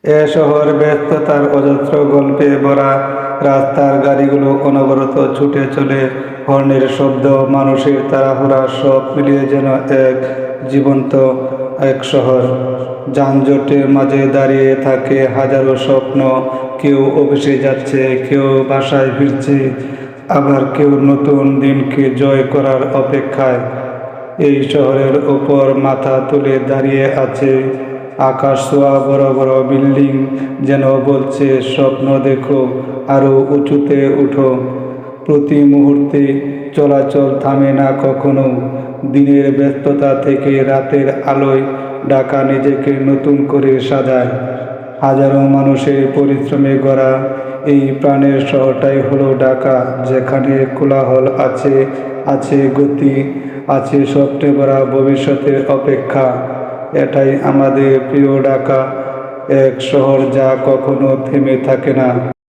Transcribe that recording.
এ শহর ব্যস্ততার অজস্র গল্পে ভরা। রাস্তার গাড়িগুলো অনবরত ছুটে চলে, হর্নের শব্দ, মানুষের তাড়াহুড়া, সব মিলিয়ে যেন এক জীবন্ত এক শহর। যানজটের মাঝে দাঁড়িয়ে থাকে হাজারো স্বপ্ন। কেউ অফিসে যাচ্ছে, কেউ বাসায় ফিরছে, আবার কেউ নতুন দিনকে জয় করার অপেক্ষায়। এই শহরের ওপর মাথা তুলে দাঁড়িয়ে আছে আকাশ ছোঁয়া বড় বড় বিল্ডিং, যেন বলছে স্বপ্ন দেখো, আরো উঁচুতে উঠো। প্রতি মুহূর্তে চলাচল থামে না কখনো। দিনের ব্যস্ততা থেকে রাতের আলোয় ঢাকা নিজেকে নতুন করে সাজায়। হাজারো মানুষের পরিশ্রমে গড়া এই প্রাণের শহরটাই হলো ঢাকা, যেখানে কোলাহল আছে, আছে গতি, আছে স্বপ্নে ভরা ভবিষ্যতের অপেক্ষা। এটাই আমাদের প্রিয় ঢাকা, এক শহর যা কখনো থেমে থাকে না।